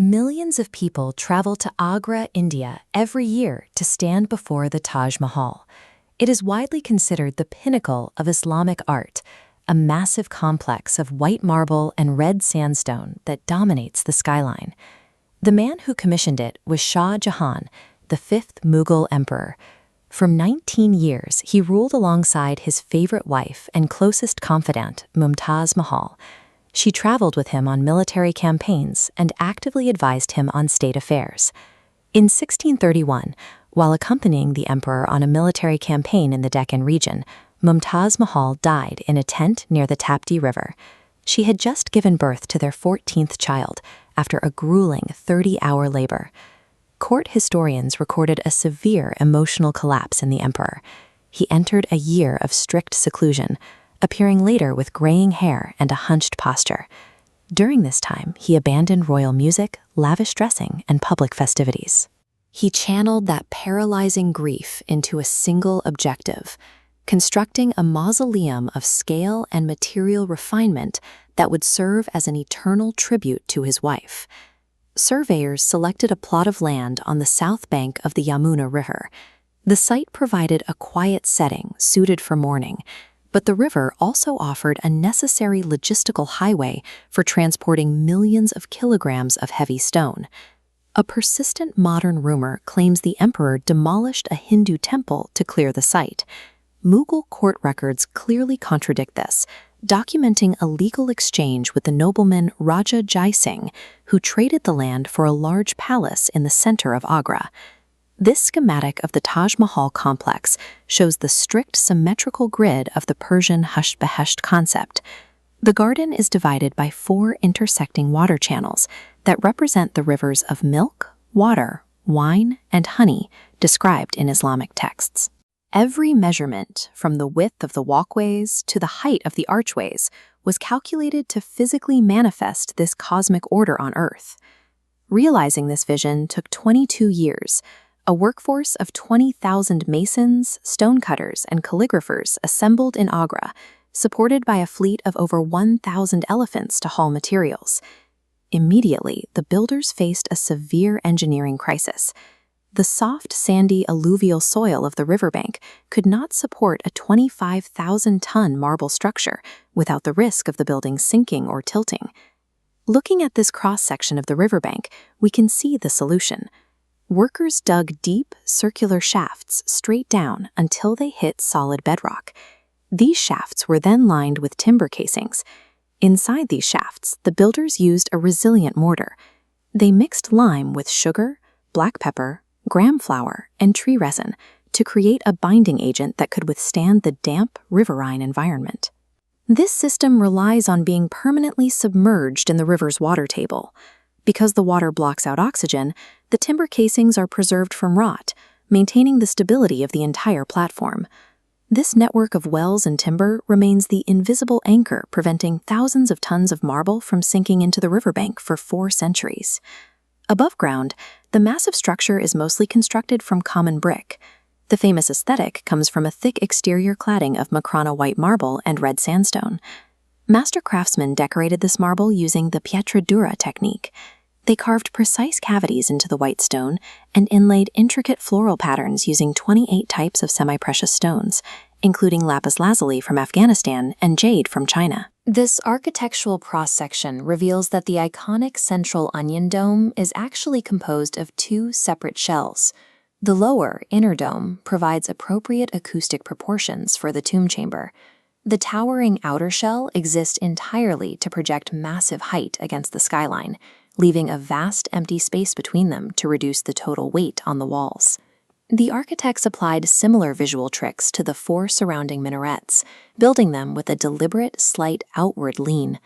Millions of people travel to Agra, India, every year to stand before the Taj Mahal. It is widely considered the pinnacle of Islamic art, a massive complex of white marble and red sandstone that dominates the skyline. The man who commissioned it was Shah Jahan, the fifth Mughal emperor. For 19 years, he ruled alongside his favorite wife and closest confidant, Mumtaz Mahal. She traveled with him on military campaigns and actively advised him on state affairs. In 1631, while accompanying the emperor on a military campaign in the Deccan region, Mumtaz Mahal died in a tent near the Tapti River. She had just given birth to their 14th child after a grueling 30-hour labor. Court historians recorded a severe emotional collapse in the emperor. He entered a year of strict seclusion, appearing later with graying hair and a hunched posture. During this time, he abandoned royal music, lavish dressing, and public festivities. He channeled that paralyzing grief into a single objective: constructing a mausoleum of scale and material refinement that would serve as an eternal tribute to his wife. Surveyors selected a plot of land on the south bank of the Yamuna River. The site provided a quiet setting suited for mourning, but the river also offered a necessary logistical highway for transporting millions of kilograms of heavy stone. A persistent modern rumor claims the emperor demolished a Hindu temple to clear the site. Mughal court records clearly contradict this, documenting a legal exchange with the nobleman Raja Jai Singh, who traded the land for a large palace in the center of Agra. This schematic of the Taj Mahal complex shows the strict symmetrical grid of the Persian Hush-Behesht concept. The garden is divided by 4 intersecting water channels that represent the rivers of milk, water, wine, and honey described in Islamic texts. Every measurement, from the width of the walkways to the height of the archways, was calculated to physically manifest this cosmic order on Earth. Realizing this vision took 22 years. A workforce of 20,000 masons, stonecutters, and calligraphers assembled in Agra, supported by a fleet of over 1,000 elephants to haul materials. Immediately, the builders faced a severe engineering crisis. The soft, sandy, alluvial soil of the riverbank could not support a 25,000-ton marble structure without the risk of the building sinking or tilting. Looking at this cross-section of the riverbank, we can see the solution. Workers dug deep, circular shafts straight down until they hit solid bedrock. These shafts were then lined with timber casings. Inside these shafts, the builders used a resilient mortar. They mixed lime with sugar, black pepper, gram flour, and tree resin to create a binding agent that could withstand the damp, riverine environment. This system relies on being permanently submerged in the river's water table. Because the water blocks out oxygen, the timber casings are preserved from rot, maintaining the stability of the entire platform. This network of wells and timber remains the invisible anchor preventing thousands of tons of marble from sinking into the riverbank for 4 centuries. Above ground, the massive structure is mostly constructed from common brick. The famous aesthetic comes from a thick exterior cladding of Makrana white marble and red sandstone. Master craftsmen decorated this marble using the pietra dura technique. They carved precise cavities into the white stone and inlaid intricate floral patterns using 28 types of semi-precious stones, including lapis lazuli from Afghanistan and jade from China. This architectural cross-section reveals that the iconic central onion dome is actually composed of 2 separate shells. The lower, inner dome provides appropriate acoustic proportions for the tomb chamber. The towering outer shell exists entirely to project massive height against the skyline, leaving a vast empty space between them to reduce the total weight on the walls. The architects applied similar visual tricks to the 4 surrounding minarets, building them with a deliberate, slight outward lean.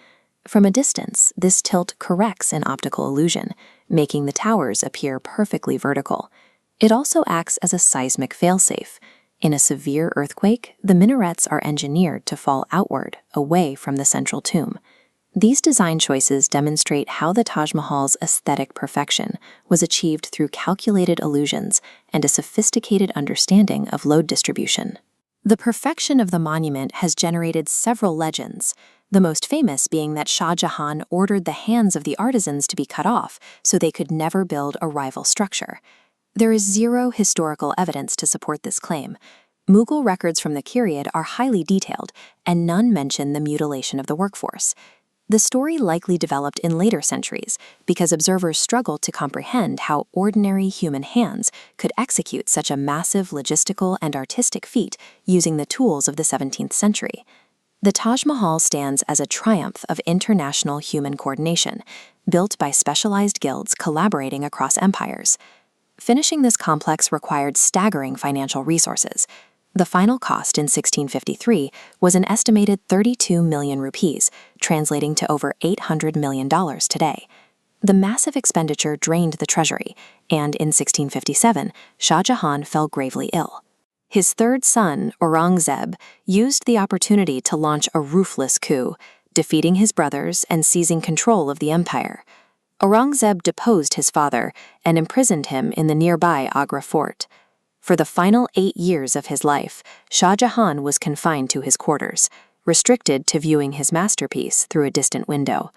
From a distance, this tilt corrects an optical illusion, making the towers appear perfectly vertical. It also acts as a seismic failsafe. In a severe earthquake, the minarets are engineered to fall outward, away from the central tomb. These design choices demonstrate how the Taj Mahal's aesthetic perfection was achieved through calculated illusions and a sophisticated understanding of load distribution. The perfection of the monument has generated several legends. the most famous being that Shah Jahan ordered the hands of the artisans to be cut off so they could never build a rival structure. There is zero historical evidence to support this claim. Mughal records from the period are highly detailed, and none mention the mutilation of the workforce. The story likely developed in later centuries because observers struggled to comprehend how ordinary human hands could execute such a massive logistical and artistic feat using the tools of the 17th century. The Taj Mahal stands as a triumph of international human coordination, built by specialized guilds collaborating across empires. Finishing this complex required staggering financial resources. The final cost in 1653 was an estimated 32 million rupees, translating to over $800 million today. The massive expenditure drained the treasury, and in 1657, Shah Jahan fell gravely ill. His third son, Aurangzeb, used the opportunity to launch a ruthless coup, defeating his brothers and seizing control of the empire. Aurangzeb deposed his father and imprisoned him in the nearby Agra fort. For the final 8 years of his life, Shah Jahan was confined to his quarters, restricted to viewing his masterpiece through a distant window.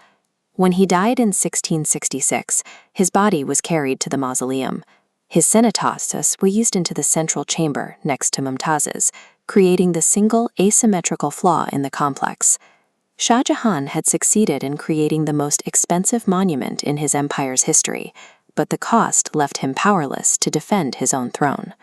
When he died in 1666, his body was carried to the mausoleum. His cenotaphs were used into the central chamber next to Mumtaz's, creating the single asymmetrical flaw in the complex. Shah Jahan had succeeded in creating the most expensive monument in his empire's history, but the cost left him powerless to defend his own throne.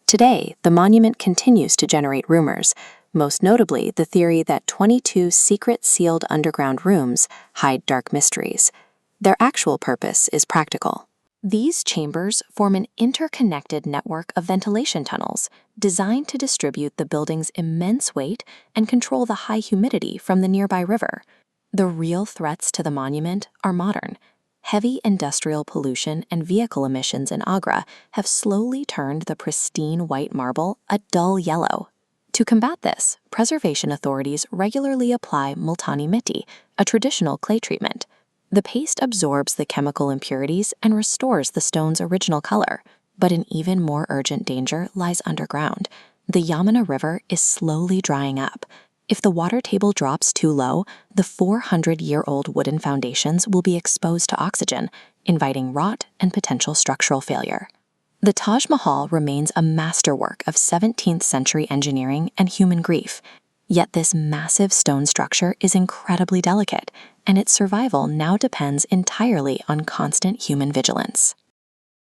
Today, the monument continues to generate rumors, most notably the theory that 22 secret sealed underground rooms hide dark mysteries. Their actual purpose is practical. These chambers form an interconnected network of ventilation tunnels designed to distribute the building's immense weight and control the high humidity from the nearby river. The real threats to the monument are modern. Heavy industrial pollution and vehicle emissions in Agra have slowly turned the pristine white marble a dull yellow. To combat this, preservation authorities regularly apply multani mitti, a traditional clay treatment. The paste absorbs the chemical impurities and restores the stone's original color. But an even more urgent danger lies underground. The Yamuna River is slowly drying up. If the water table drops too low, the 400-year-old wooden foundations will be exposed to oxygen, inviting rot and potential structural failure. The Taj Mahal remains a masterwork of 17th century engineering and human grief. Yet this massive stone structure is incredibly delicate, and its survival now depends entirely on constant human vigilance.